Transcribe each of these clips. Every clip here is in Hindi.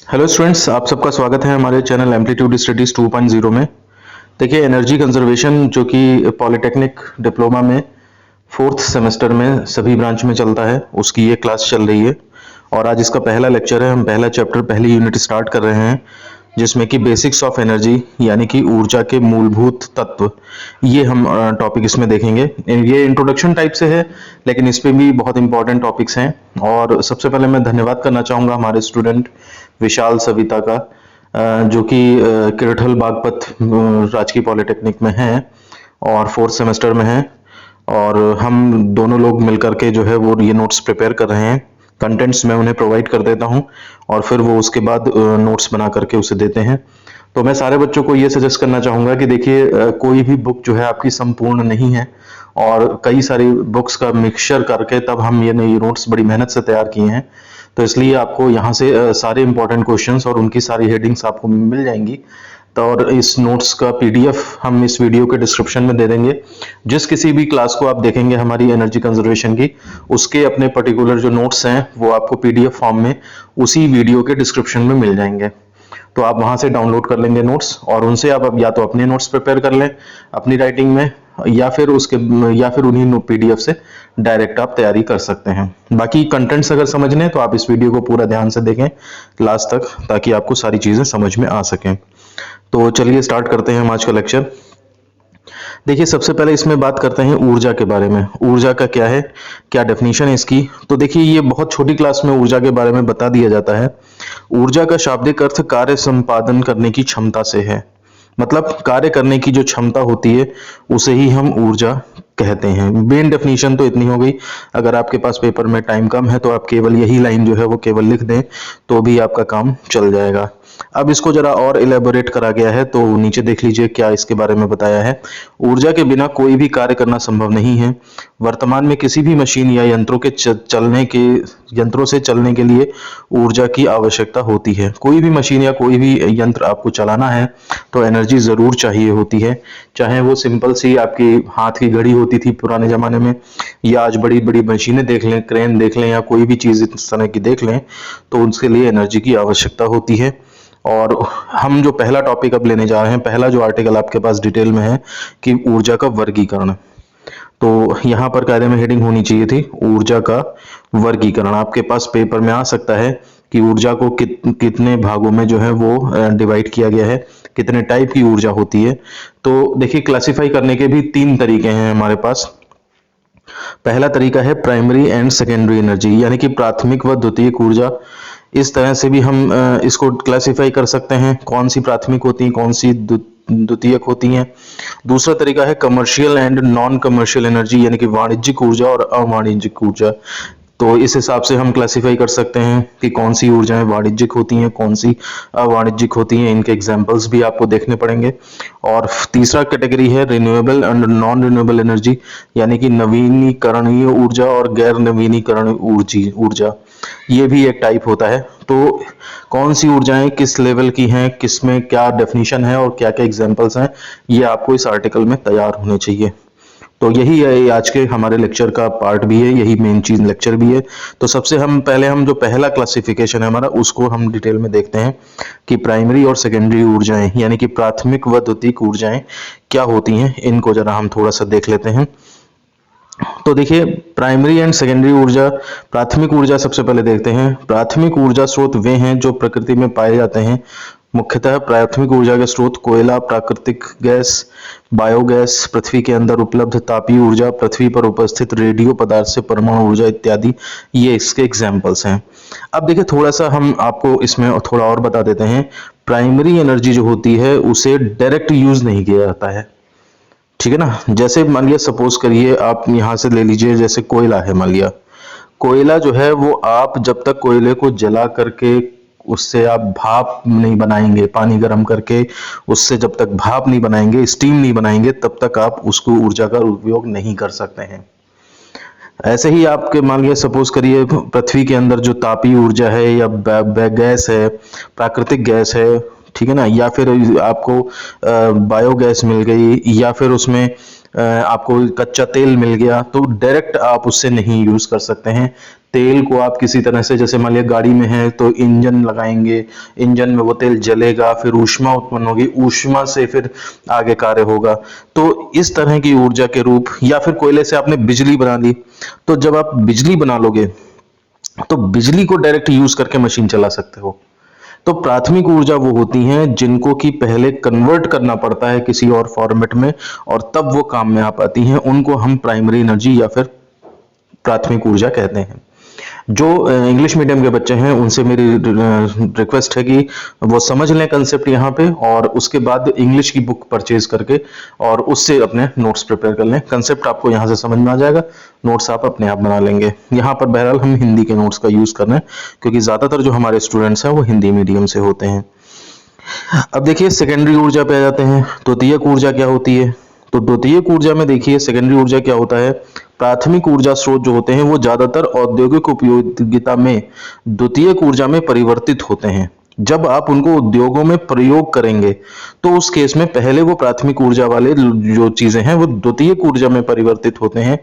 हेलो स्टूडेंट्स, आप सबका स्वागत है हमारे चैनल एम्पलीट्यूड स्टडीज 2.0 में। देखिए, एनर्जी कंजर्वेशन जो कि पॉलिटेक्निक डिप्लोमा में फोर्थ सेमेस्टर में सभी ब्रांच में चलता है, उसकी ये क्लास चल रही है। और आज इसका पहला लेक्चर है। हम पहला चैप्टर, पहली यूनिट स्टार्ट कर रहे हैं, जिसमें कि बेसिक्स ऑफ एनर्जी यानी कि ऊर्जा के मूलभूत तत्व, ये हम टॉपिक इसमें देखेंगे। ये इंट्रोडक्शन टाइप से है, लेकिन इस पे भी बहुत इंपॉर्टेंट टॉपिक्स हैं। और सबसे पहले मैं धन्यवाद करना चाहूँगा हमारे स्टूडेंट विशाल सविता का, जो कि किरठल बागपत राजकीय पॉलिटेक्निक में हैं और फोर्थ सेमेस्टर में हैं। और हम दोनों लोग मिलकर के जो है वो ये नोट्स प्रिपेयर कर रहे हैं। कंटेंट्स मैं उन्हें प्रोवाइड कर देता हूं और फिर वो उसके बाद नोट्स बना करके उसे देते हैं। तो मैं सारे बच्चों को ये सजेस्ट करना चाहूँगा कि देखिए, कोई भी बुक जो है आपकी संपूर्ण नहीं है, और कई सारी बुक्स का मिक्सचर करके तब हम ये नई नोट्स बड़ी मेहनत से तैयार किए हैं। तो इसलिए आपको यहाँ से सारे इंपॉर्टेंट क्वेश्चंस और उनकी सारी हेडिंग्स आपको मिल जाएंगी। तो और इस नोट्स का पीडीएफ हम इस वीडियो के डिस्क्रिप्शन में दे देंगे। जिस किसी भी क्लास को आप देखेंगे हमारी एनर्जी कंजर्वेशन की, उसके अपने पर्टिकुलर जो नोट्स हैं वो आपको पीडीएफ फॉर्म में उसी वीडियो के डिस्क्रिप्शन में मिल जाएंगे। तो आप वहां से डाउनलोड कर लेंगे नोट्स, और उनसे आप अब या तो अपने नोट्स प्रिपेयर कर लें अपनी राइटिंग में, या फिर उन्हीं पीडीएफ से डायरेक्ट आप तैयारी कर सकते हैं। बाकी कंटेंट्स अगर समझने तो आप इस वीडियो को पूरा ध्यान से देखें लास्ट तक, ताकि आपको सारी चीजें समझ में आ सकें। तो चलिए स्टार्ट करते हैं हम आज का लेक्चर। देखिए, सबसे पहले इसमें बात करते हैं ऊर्जा के बारे में। ऊर्जा का क्या है, क्या डेफिनेशन है इसकी। तो देखिए, ये बहुत छोटी क्लास में ऊर्जा के बारे में बता दिया जाता है। ऊर्जा का शाब्दिक अर्थ कार्य संपादन करने की क्षमता से है। मतलब कार्य करने की जो क्षमता होती है उसे ही हम ऊर्जा कहते हैं। मेन डेफिनेशन तो इतनी हो गई। अगर आपके पास पेपर में टाइम कम है तो आप केवल यही लाइन जो है वो केवल लिख दें तो भी आपका काम चल जाएगा। अब इसको जरा और इलेबोरेट करा गया है, तो नीचे देख लीजिए क्या इसके बारे में बताया है। ऊर्जा के बिना कोई भी कार्य करना संभव नहीं है। वर्तमान में किसी भी मशीन या यंत्रों से चलने के लिए ऊर्जा की आवश्यकता होती है। कोई भी मशीन या कोई भी यंत्र आपको चलाना है तो एनर्जी जरूर चाहिए होती है। चाहे वो सिंपल सी आपकी हाथ की घड़ी होती थी पुराने जमाने में, या आज बड़ी बड़ी मशीनें देख लें, क्रेन देख लें, या कोई भी चीज इस तरह की देख लें, तो उसके लिए एनर्जी की आवश्यकता होती है। और हम जो पहला टॉपिक अब लेने जा रहे हैं, पहला जो आर्टिकल आपके पास डिटेल में है कि ऊर्जा का वर्गीकरण। तो यहाँ पर कायदे में हेडिंग होनी चाहिए थी ऊर्जा का वर्गीकरण। आपके पास पेपर में आ सकता है कि ऊर्जा को कितने भागों में जो है वो डिवाइड किया गया है, कितने टाइप की ऊर्जा होती है। तो देखिए, क्लासिफाई करने के भी तीन तरीके हैं हमारे पास। पहला तरीका है प्राइमरी एंड सेकेंडरी एनर्जी, यानी कि प्राथमिक व द्वितीयक ऊर्जा। इस तरह से भी हम इसको क्लासिफाई कर सकते हैं, कौन सी प्राथमिक होती है, कौन सी द्वितीयक होती हैं। दूसरा तरीका है commercial and non commercial energy, यानी कि वाणिज्यिक ऊर्जा और अवाणिज्यिक ऊर्जा। तो इस हिसाब से हम क्लासिफाई कर सकते हैं कि कौन सी ऊर्जाएं वाणिज्यिक होती हैं, कौन सी अवाणिज्यिक होती हैं। इनके एग्जांपल्स भी आपको देखने पड़ेंगे। और तीसरा कैटेगरी है renewable and non renewable energy, यानी कि नवीनीकरणीय ऊर्जा और गैर नवीनीकरणीय ऊर्जा। ये भी एक टाइप होता है। तो कौन सी ऊर्जाएं किस लेवल की हैं, किस में क्या डेफिनेशन है और क्या क्या एग्जांपल्स हैं, ये आपको इस आर्टिकल में तैयार होने चाहिए। तो यही है आज के हमारे लेक्चर का पार्ट भी है, यही मेन चीज लेक्चर भी है। तो सबसे हम जो पहला क्लासिफिकेशन है हमारा, उसको हम डिटेल में देखते हैं कि प्राइमरी और सेकेंडरी ऊर्जाएं, यानी कि प्राथमिक व द्वितीयक ऊर्जाएं क्या होती हैं। इनको जरा हम थोड़ा सा देख लेते हैं। तो देखिए, प्राइमरी एंड सेकेंडरी ऊर्जा। प्राथमिक ऊर्जा सबसे पहले देखते हैं। प्राथमिक ऊर्जा स्रोत वे हैं जो प्रकृति में पाए जाते हैं। मुख्यतः प्राथमिक ऊर्जा के स्रोत कोयला, प्राकृतिक गैस, बायोगैस, पृथ्वी के अंदर उपलब्ध तापीय ऊर्जा, पृथ्वी पर उपस्थित रेडियो पदार्थ से परमाणु ऊर्जा इत्यादि, ये इसके एग्जाम्पल्स हैं। अब देखिए, थोड़ा सा हम आपको इसमें थोड़ा और बता देते हैं। प्राइमरी एनर्जी जो होती है उसे डायरेक्ट यूज नहीं किया जाता है, ठीक है ना। जैसे मान लिया, सपोज करिए आप यहां से ले लीजिए, जैसे कोयला है, मान लिया कोयला जो है वो आप जब तक कोयले को जला करके उससे आप भाप नहीं बनाएंगे, पानी गर्म करके उससे जब तक भाप नहीं बनाएंगे, स्टीम नहीं बनाएंगे, तब तक आप उसको ऊर्जा का उपयोग नहीं कर सकते हैं। ऐसे ही आपके मान लिया, सपोज करिए पृथ्वी के अंदर जो तापीय ऊर्जा है या गैस है, प्राकृतिक गैस है, ठीक है ना, या फिर आपको बायोगैस मिल गई, या फिर उसमें आपको कच्चा तेल मिल गया तो डायरेक्ट आप उससे नहीं यूज कर सकते हैं। तेल को आप किसी तरह से, जैसे मान लिया गाड़ी में है तो इंजन लगाएंगे, इंजन में वो तेल जलेगा, फिर ऊष्मा उत्पन्न होगी, ऊष्मा से फिर आगे कार्य होगा। तो इस तरह की ऊर्जा के रूप, या फिर कोयले से आपने बिजली बना ली, तो जब आप बिजली बना लोगे तो बिजली को डायरेक्ट यूज करके मशीन चला सकते हो। तो प्राथमिक ऊर्जा वो होती हैं जिनको कि पहले कन्वर्ट करना पड़ता है किसी और फॉर्मेट में, और तब वो काम में आ पाती हैं, उनको हम प्राइमरी एनर्जी या फिर प्राथमिक ऊर्जा कहते हैं। जो इंग्लिश मीडियम के बच्चे हैं उनसे मेरी रिक्वेस्ट है कि वो समझ लें कंसेप्ट यहाँ पे, और उसके बाद इंग्लिश की बुक परचेज करके और उससे अपने नोट्स प्रिपेयर कर लें। कंसेप्ट आपको यहाँ से समझ में आ जाएगा, नोट्स आप अपने आप बना लेंगे। यहाँ पर बहरहाल हम हिंदी के नोट्स का यूज कर रहे हैं क्योंकि ज्यादातर जो हमारे स्टूडेंट्स हैं वो हिंदी मीडियम से होते हैं। अब देखिए सेकेंडरी ऊर्जा पे आ जाते हैं। द्वितीयक ऊर्जा क्या होती है? तो द्वितीयक ऊर्जा में देखिए सेकेंडरी ऊर्जा क्या होता है। प्राथमिक ऊर्जा स्रोत जो होते हैं वो ज्यादातर औद्योगिक उपयोगिता में द्वितीयक ऊर्जा में परिवर्तित होते हैं। जब आप उनको उद्योगों में प्रयोग करेंगे तो उस केस में पहले वो प्राथमिक ऊर्जा वाले जो चीजें हैं वो द्वितीयक ऊर्जा में परिवर्तित होते हैं।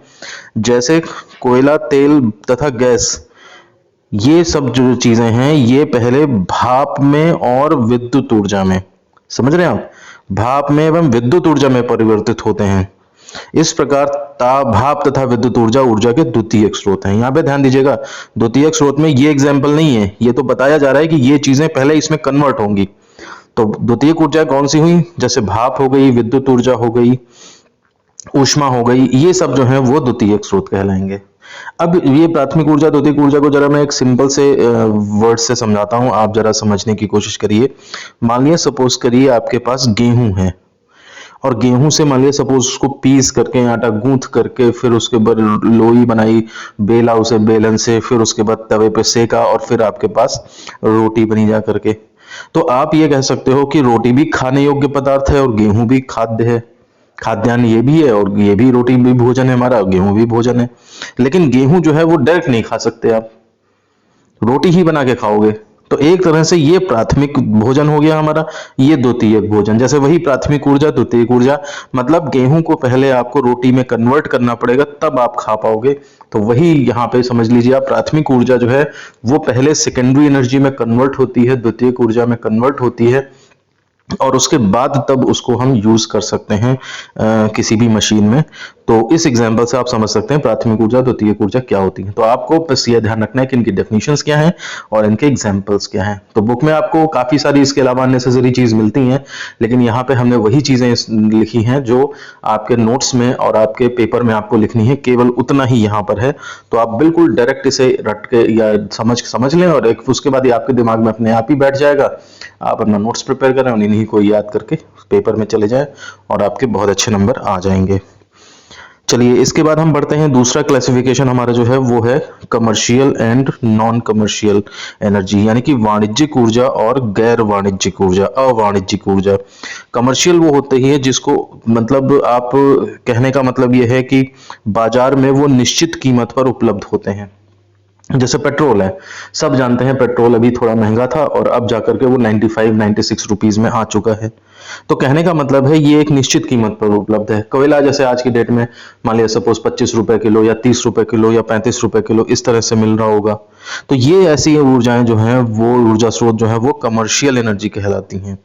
जैसे कोयला, तेल तथा गैस, ये सब जो चीजें हैं ये पहले भाप में और विद्युत ऊर्जा में, समझ रहे हैं आप, भाप में एवं विद्युत ऊर्जा में परिवर्तित होते हैं। इस प्रकार भाप तथा विद्युत ऊर्जा ऊर्जा के द्वितीयक स्रोत हैं। यहाँ पे ध्यान दीजिएगा, द्वितीयक स्रोत में ये एग्जाम्पल नहीं है, ये तो बताया जा रहा है कि ये चीजें पहले इसमें कन्वर्ट होंगी। तो द्वितीयक ऊर्जा कौन सी हुई? जैसे भाप हो गई, विद्युत ऊर्जा हो गई, ऊष्मा हो गई, ये सब जो है वो द्वितीयक स्रोत कहलाएंगे। अब ये प्राथमिक ऊर्जा द्वितीयक ऊर्जा को जरा मैं एक सिंपल से वर्ड से समझाता हूं, आप जरा समझने की कोशिश करिए। मान लिया सपोज करिए आपके पास गेहूं है, और गेहूं से मान लिया सपोज उसको पीस करके, आटा गूंथ करके, फिर उसके बाद लोई बनाई, बेला उसे बेलन से, फिर उसके बाद तवे पे सेका, और फिर आपके पास रोटी बनी जा करके। तो आप ये कह सकते हो कि रोटी भी खाने योग्य पदार्थ है और गेहूं भी खाद्य है, खाद्यान्न ये भी है, और ये भी रोटी भी भोजन है हमारा, गेहूं भी भोजन है। लेकिन गेहूं जो है वो डायरेक्ट नहीं खा सकते आप, रोटी ही बना के खाओगे। तो एक तरह से ये प्राथमिक भोजन हो गया हमारा, ये द्वितीयक भोजन। जैसे वही प्राथमिक ऊर्जा द्वितीयक ऊर्जा, मतलब गेहूं को पहले आपको रोटी में कन्वर्ट करना पड़ेगा तब आप खा पाओगे। तो वही यहाँ पे समझ लीजिए आप, प्राथमिक ऊर्जा जो है वो पहले सेकेंडरी एनर्जी में कन्वर्ट होती है, द्वितीयक ऊर्जा में कन्वर्ट होती है, और उसके बाद तब उसको हम यूज कर सकते हैं किसी भी मशीन में। तो इस एग्जांपल से आप समझ सकते हैं प्राथमिक ऊर्जा द्वितीयक ऊर्जा क्या होती है। तो आपको बस ये ध्यान रखना है कि इनकी डेफिनेशंस क्या हैं और इनके एग्जांपल्स क्या हैं। तो बुक में आपको काफी सारी इसके अलावा नेसेसरी चीज मिलती हैं, लेकिन यहाँ पे हमने वही चीजें लिखी हैं जो आपके नोट्स में और आपके पेपर में आपको लिखनी है, केवल उतना ही यहाँ पर है। तो आप बिल्कुल डायरेक्ट इसे रट के या समझ लें, और एक उसके बाद ये आपके दिमाग में अपने आप ही बैठ जाएगा। आप अपना नोट्स प्रिपेयर करें और इन्हीं को याद करके पेपर में चले जाएं और आपके बहुत अच्छे नंबर आ जाएंगे। चलिए इसके बाद हम बढ़ते हैं, दूसरा क्लासिफिकेशन हमारा जो है वो है commercial and non commercial energy, यानी कि वाणिज्यिक ऊर्जा और गैर वाणिज्यिक ऊर्जा, अवाणिज्यिक ऊर्जा। कमर्शियल वो होते ही है जिसको, मतलब आप कहने का मतलब ये है कि बाजार में वो निश्चित कीमत पर उपलब्ध होते हैं। जैसे पेट्रोल है, सब जानते हैं पेट्रोल अभी थोड़ा महंगा था और अब जाकर के वो 95-96 रुपीज में आ चुका है। तो कहने का मतलब है ये एक निश्चित कीमत पर उपलब्ध है। कोयला जैसे आज की डेट में मान लिया सपोज 25 रुपए किलो या 30 रुपए किलो या 35 रुपए किलो इस तरह से मिल रहा होगा। तो ये ऐसी ऊर्जाएं जो हैं वो ऊर्जा स्रोत जो है वो कमर्शियल एनर्जी कहलाती हैं।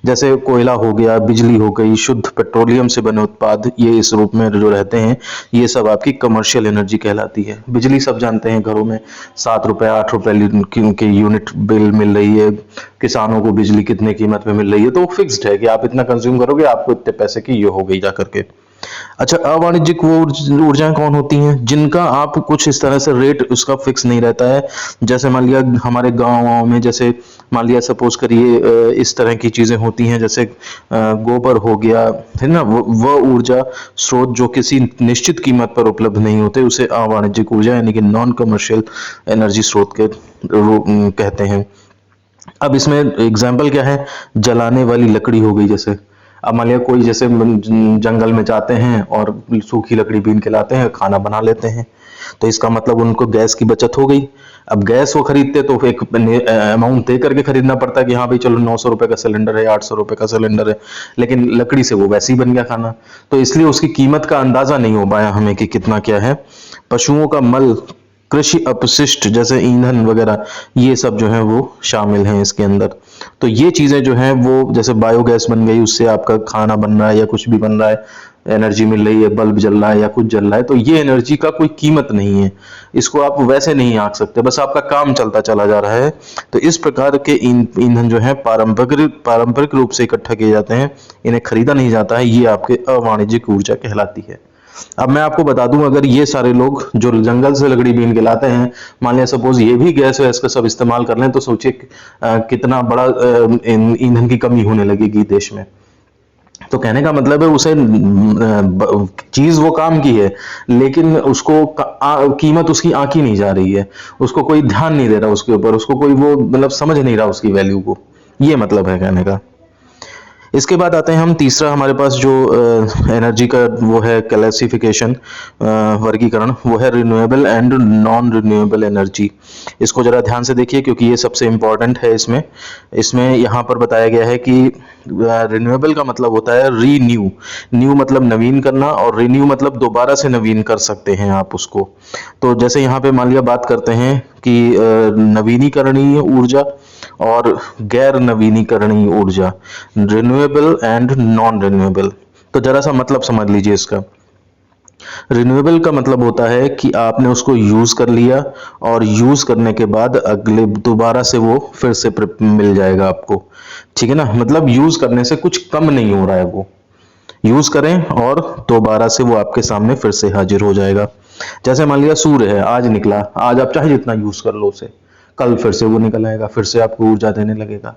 जैसे कोयला हो गया, बिजली हो गई, शुद्ध पेट्रोलियम से बने उत्पाद, ये इस रूप में जो रहते हैं ये सब आपकी कमर्शियल एनर्जी कहलाती है। बिजली सब जानते हैं, घरों में 7 रुपए 8 रुपए की यूनिट बिल मिल रही है, किसानों को बिजली कितने कीमत में मिल रही है, तो फिक्स्ड है कि आप इतना कंज्यूम करोगे आपको इतने पैसे की ये हो गई जा करके। अच्छा, अवाणिज्यिक वो ऊर्जाएं कौन होती हैं जिनका आप कुछ इस तरह से रेट उसका फिक्स नहीं रहता है। जैसे मान लिया हमारे गाँव में, जैसे मान लिया सपोज करिए इस तरह की चीजें होती हैं, जैसे गोबर हो गया, है ना, वो ऊर्जा स्रोत जो किसी निश्चित कीमत पर उपलब्ध नहीं होते उसे अवाणिज्यिक ऊर्जा यानी कि नॉन कमर्शियल एनर्जी स्रोत के कहते हैं। अब इसमें एग्जाम्पल क्या है, जलाने वाली लकड़ी हो गई। जैसे अब मान लिया कोई जैसे जंगल में जाते हैं और सूखी लकड़ी बीन के लाते हैं, खाना बना लेते हैं, तो इसका मतलब उनको गैस की बचत हो गई। अब गैस वो खरीदते तो एक अमाउंट दे करके खरीदना पड़ता है कि हाँ भाई चलो 900 रुपए का सिलेंडर है, 800 रुपए का सिलेंडर है, लेकिन लकड़ी से वो वैसे ही बन गया खाना। तो इसलिए उसकी कीमत का अंदाजा नहीं हो पाया हमें कि कितना क्या है। पशुओं का मल, कृषि अपशिष्ट जैसे ईंधन वगैरह, ये सब जो है वो शामिल हैं इसके अंदर। तो ये चीजें जो हैं वो जैसे बायोगैस बन गई, उससे आपका खाना बन रहा है या कुछ भी बन रहा है, एनर्जी मिल रही है, बल्ब जल रहा है या कुछ जल रहा है, तो ये एनर्जी का कोई कीमत नहीं है। इसको आप वैसे नहीं आंक सकते, बस आपका काम चलता चला जा रहा है। तो इस प्रकार के ईंधन जो है पारंपरिक रूप से इकट्ठा किए जाते हैं, इन्हें खरीदा नहीं जाता है, ये आपके अवाणिज्यिक ऊर्जा कहलाती है। अब मैं आपको बता दूं, अगर ये सारे लोग जो जंगल से लकड़ी बीन के लाते हैं, मान लिया सपोज ये भी गैस वैस का सब इस्तेमाल कर लें, तो सोचिए कितना बड़ा ईंधन की कमी होने लगेगी देश में। तो कहने का मतलब है उसे चीज वो काम की है, लेकिन उसको कीमत उसकी आंकी नहीं जा रही है, उसको कोई ध्यान नहीं दे रहा उसके ऊपर, उसको कोई वो मतलब समझ नहीं रहा उसकी वैल्यू को। ये मतलब है कहने का। इसके बाद आते हैं हम तीसरा, हमारे पास जो एनर्जी का वो है क्लासिफिकेशन, वर्गीकरण, वो है renewable and non renewable energy. इसको जरा ध्यान से देखिए क्योंकि ये सबसे इंपॉर्टेंट है। इसमें इसमें यहाँ पर बताया गया है कि रिन्यूएबल का मतलब होता है रीन्यू। न्यू मतलब नवीन करना, और रिन्यू मतलब दोबारा से नवीन कर सकते हैं आप उसको। तो जैसे यहाँ पे मान लिया बात करते हैं कि नवीनीकरणीय ऊर्जा और गैर नवीनीकरणीय ऊर्जा, रिन्यूएबल एंड नॉन रिन्यूएबल। तो जरा सा मतलब समझ लीजिए इसका। रिन्यूएबल का मतलब होता है कि आपने उसको यूज कर लिया और यूज करने के बाद अगले दोबारा से वो फिर से मिल जाएगा आपको, ठीक है ना। मतलब यूज करने से कुछ कम नहीं हो रहा है, वो यूज करें और दोबारा से वो आपके सामने फिर से हाजिर हो जाएगा। जैसे मान लिया सूर्य है, आज निकला, आज आप चाहे जितना यूज कर लो उसे, कल फिर से वो निकल आएगा, फिर से आपको ऊर्जा देने लगेगा।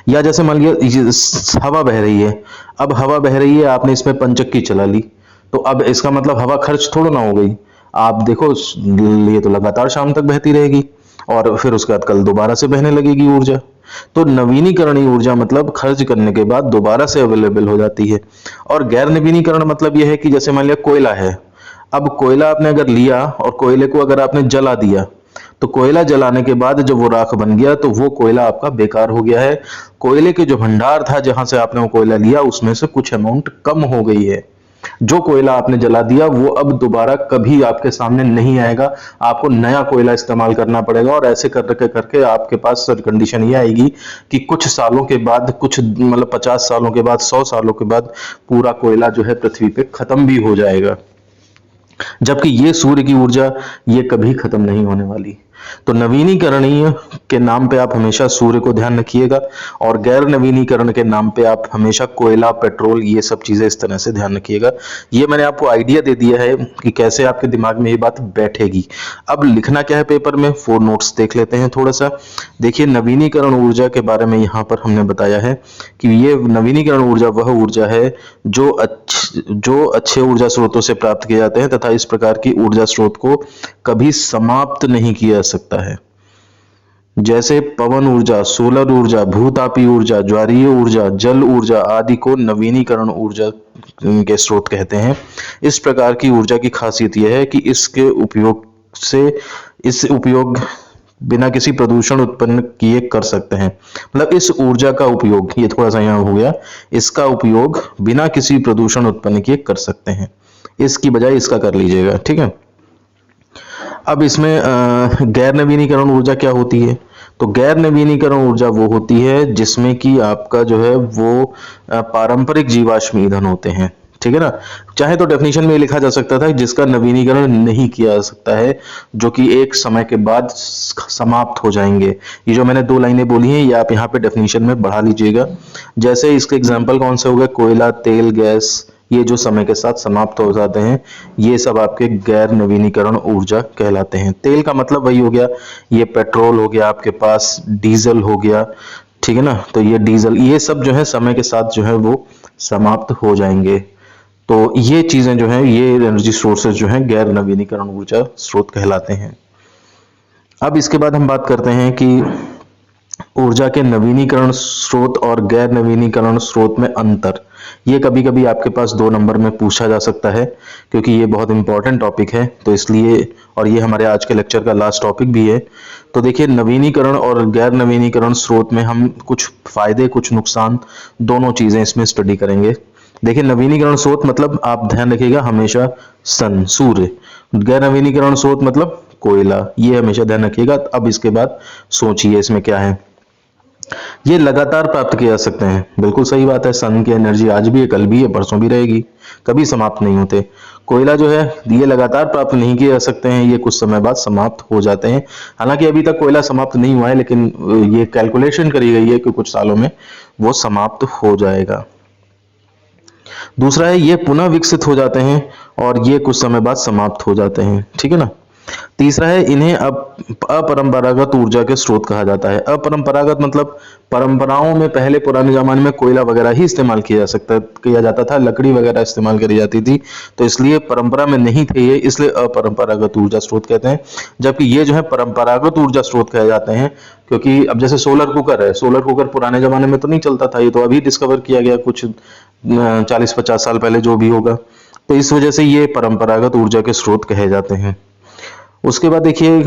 या जैसे मान लिया हवा बह रही है, अब हवा बह रही है, आपने इसमें पंचक्की चला ली, तो अब इसका मतलब हवा खर्च थोड़ा ना हो गई। आप देखो ये तो लगातार शाम तक बहती रहेगी और फिर उसके बाद कल दोबारा से बहने लगेगी ऊर्जा। तो नवीनीकरणीय ऊर्जा मतलब खर्च करने के बाद दोबारा से अवेलेबल हो जाती है। और गैर नवीनीकरण मतलब यह है कि जैसे मान लिया कोयला है, अब कोयला आपने अगर लिया और कोयले को अगर आपने जला दिया, तो कोयला जलाने के बाद जब वो राख बन गया तो वो कोयला आपका बेकार हो गया है। कोयले के जो भंडार था जहां से आपने वो कोयला लिया, उसमें से कुछ अमाउंट कम हो गई है। जो कोयला आपने जला दिया वो अब दोबारा कभी आपके सामने नहीं आएगा, आपको नया कोयला इस्तेमाल करना पड़ेगा। और ऐसे करके करके आपके पास कंडीशन ये आएगी कि कुछ सालों के बाद, कुछ मतलब 50 सालों के बाद, 100 सालों के बाद पूरा कोयला जो है पृथ्वी पे खत्म भी हो जाएगा। जबकि ये सूर्य की ऊर्जा ये कभी खत्म नहीं होने वाली। तो नवीनीकरणीय के नाम पे आप हमेशा सूर्य को ध्यान रखिएगा, और गैर नवीनीकरण के नाम पे आप हमेशा कोयला, पेट्रोल, ये सब चीजें इस तरह से ध्यान रखिएगा। ये मैंने आपको आइडिया दे दिया है कि कैसे आपके दिमाग में ये बात बैठेगी। अब लिखना क्या है पेपर में, 4 नोट्स देख लेते हैं थोड़ा सा। देखिए, नवीनीकरण ऊर्जा के बारे में यहाँ पर हमने बताया है कि ये नवीनीकरण ऊर्जा वह ऊर्जा है जो अच्छे ऊर्जा स्रोतों से प्राप्त किए जाते हैं तथा इस प्रकार की ऊर्जा स्रोत को कभी समाप्त नहीं किया जा सकता है। जैसे पवन ऊर्जा, सोलर ऊर्जा, भूतापी ऊर्जा, ज्वारीय ऊर्जा, जल ऊर्जा आदि को नवीनीकरण ऊर्जा के स्रोत कहते हैं। इस प्रकार की ऊर्जा की खासियत यह है कि इस उपयोग बिना किसी प्रदूषण उत्पन्न किए कर सकते हैं। मतलब इस ऊर्जा का उपयोग, ये थोड़ा सा यहाँ हो गया, इसका उपयोग बिना किसी प्रदूषण उत्पन्न किए कर सकते हैं। इसकी बजाय इसका कर लीजिएगा, ठीक है। अब इसमें गैर नवीनीकरण ऊर्जा क्या होती है? तो गैर नवीनीकरण ऊर्जा वो होती है जिसमें कि आपका जो है वो पारंपरिक जीवाश्म ईंधन होते हैं, ठीक है ना। चाहे तो डेफिनेशन में लिखा जा सकता था जिसका नवीनीकरण नहीं किया जा सकता है, जो कि एक समय के बाद समाप्त हो जाएंगे। ये जो मैंने 2 लाइनें बोली हैं ये आप यहाँ पे डेफिनेशन में बढ़ा लीजिएगा। जैसे इसके एग्जाम्पल कौन से हो गए, कोयला, तेल, गैस, ये जो समय के साथ समाप्त हो जाते हैं, ये सब आपके गैर नवीनीकरण ऊर्जा कहलाते हैं। तेल का मतलब वही हो गया, ये पेट्रोल हो गया, आपके पास डीजल हो गया, ठीक है ना। तो ये डीजल, ये सब जो है समय के साथ जो है वो समाप्त हो जाएंगे। तो ये चीजें जो हैं, ये एनर्जी सोर्सेज जो हैं गैर नवीनीकरण ऊर्जा स्रोत कहलाते हैं। अब इसके बाद हम बात करते हैं कि ऊर्जा के नवीनीकरण स्रोत और गैर नवीनीकरण स्रोत में अंतर। ये कभी कभी आपके पास 2 नंबर में पूछा जा सकता है, क्योंकि ये बहुत इंपॉर्टेंट टॉपिक है, तो इसलिए, और ये हमारे आज के लेक्चर का लास्ट टॉपिक भी है। तो देखिए, नवीनीकरण और गैर नवीनीकरण स्रोत में हम कुछ फायदे कुछ नुकसान दोनों चीजें इसमें स्टडी करेंगे। देखिए, नवीनीकरण स्रोत मतलब आप ध्यान रखिएगा हमेशा सन, सूर्य। गैर नवीनीकरण स्रोत मतलब कोयला, ये हमेशा ध्यान रखिएगा। अब इसके बाद सोचिए इसमें क्या है। ये लगातार प्राप्त किए जा सकते हैं, बिल्कुल सही बात है। सन की एनर्जी आज भी है, कल भी है, परसों भी रहेगी, कभी समाप्त नहीं होते। कोयला जो है ये लगातार प्राप्त नहीं किए जा सकते हैं, ये कुछ समय बाद समाप्त हो जाते हैं। हालांकि अभी तक कोयला समाप्त नहीं हुआ है, लेकिन ये कैलकुलेशन करी गई है कि कुछ सालों में वो समाप्त हो जाएगा। दूसरा है ये पुनः विकसित हो जाते हैं और ये कुछ समय बाद समाप्त हो जाते हैं, ठीक है ना। तीसरा है इन्हें अब अपरंपरागत ऊर्जा के स्रोत कहा जाता है। अपरंपरागत मतलब परंपराओं में पहले पुराने जमाने में कोयला वगैरह ही इस्तेमाल किया जाता था, लकड़ी वगैरह इस्तेमाल करी जाती थी, तो इसलिए परंपरा में नहीं थे ये, इसलिए अपरंपरागत ऊर्जा स्रोत कहते हैं। जबकि ये जो है परंपरागत ऊर्जा स्रोत कहे जाते हैं, क्योंकि अब जैसे सोलर कुकर है, सोलर कुकर पुराने जमाने में तो नहीं चलता था, ये तो अभी डिस्कवर किया गया कुछ 40-50 साल पहले, जो भी होगा। तो इस वजह से ये परंपरागत ऊर्जा के स्रोत कहे जाते हैं। उसके बाद देखिए,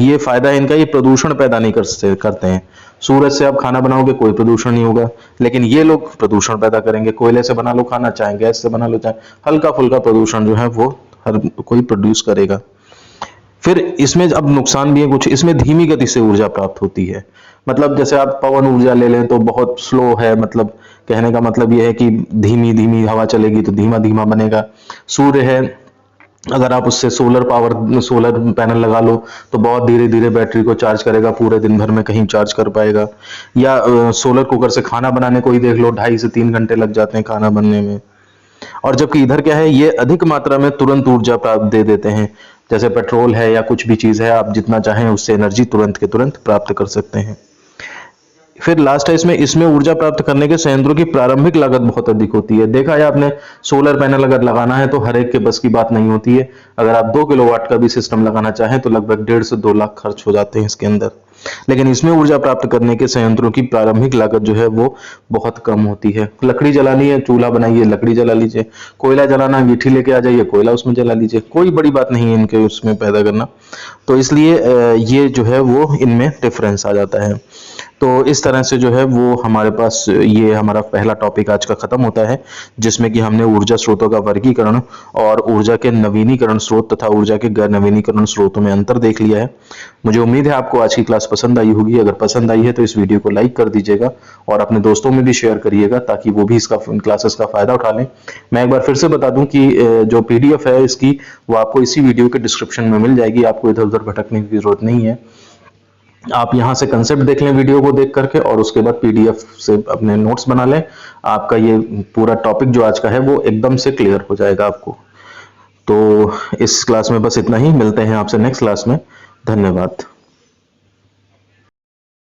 ये फायदा है इनका, ये प्रदूषण पैदा नहीं करते हैं। सूरज से आप खाना बनाओगे कोई प्रदूषण नहीं होगा, लेकिन ये लोग प्रदूषण पैदा करेंगे। कोयले से बना लो खाना, चाहे गैस से बना लो, चाहे हल्का फुल्का प्रदूषण जो है वो हर कोई प्रोड्यूस करेगा। फिर इसमें अब नुकसान भी है कुछ, इसमें धीमी गति से ऊर्जा प्राप्त होती है। मतलब जैसे आप पवन ऊर्जा ले लें तो बहुत स्लो है, मतलब कहने का मतलब यह है कि धीमी धीमी हवा चलेगी तो धीमा धीमा बनेगा। सूर्य है, अगर आप उससे सोलर पैनल लगा लो तो बहुत धीरे धीरे बैटरी को चार्ज करेगा, पूरे दिन भर में कहीं चार्ज कर पाएगा। या सोलर कुकर से खाना बनाने को ही देख लो, 2.5 से 3 घंटे लग जाते हैं खाना बनने में। और जबकि इधर क्या है, ये अधिक मात्रा में तुरंत ऊर्जा प्राप्त दे देते हैं। जैसे पेट्रोल है या कुछ भी चीज है, आप जितना चाहें उससे एनर्जी तुरंत के तुरंत प्राप्त कर सकते हैं। फिर लास्ट है इसमें ऊर्जा प्राप्त करने के संयंत्रों की प्रारंभिक लागत बहुत अधिक होती है। देखा है आपने, सोलर पैनल अगर लगाना है तो हर एक के बस की बात नहीं होती है। अगर आप 2 किलोवाट का भी सिस्टम लगाना चाहें तो लगभग 1.5 से 2 लाख खर्च हो जाते हैं इसके अंदर। लेकिन इसमें ऊर्जा प्राप्त करने के संयंत्रों की प्रारंभिक लागत जो है वो बहुत कम होती है। लकड़ी जलानी है, चूल्हा बनाइए, लकड़ी जला लीजिए। कोयला जलाना, अंगीठी लेके आ जाइए, कोयला उसमें जला लीजिए, कोई बड़ी बात नहीं है इनके उसमें पैदा करना। तो इसलिए ये जो है वो इनमें डिफरेंस आ जाता है। तो इस तरह से जो है वो हमारे पास ये हमारा पहला टॉपिक आज का खत्म होता है, जिसमें कि हमने ऊर्जा स्रोतों का वर्गीकरण और ऊर्जा के नवीनीकरण स्रोत तथा ऊर्जा के गैर नवीनीकरण स्रोतों में अंतर देख लिया है। मुझे उम्मीद है आपको आज की क्लास पसंद आई होगी। अगर पसंद आई है तो इस वीडियो को लाइक कर दीजिएगा और अपने दोस्तों में भी शेयर करिएगा, ताकि वो भी इसका क्लासेस का फायदा उठा लें। मैं एक बार फिर से बता दूं कि जो PDF है इसकी, वो आपको इसी वीडियो के डिस्क्रिप्शन में मिल जाएगी। आपको इधर उधर भटकने की जरूरत नहीं है। आप यहां से कंसेप्ट देख लें वीडियो को देख करके, और उसके बाद PDF से अपने नोट्स बना लें। आपका ये पूरा टॉपिक जो आज का है वो एकदम से क्लियर हो जाएगा आपको। तो इस क्लास में बस इतना ही, मिलते हैं आपसे नेक्स्ट क्लास में। धन्यवाद।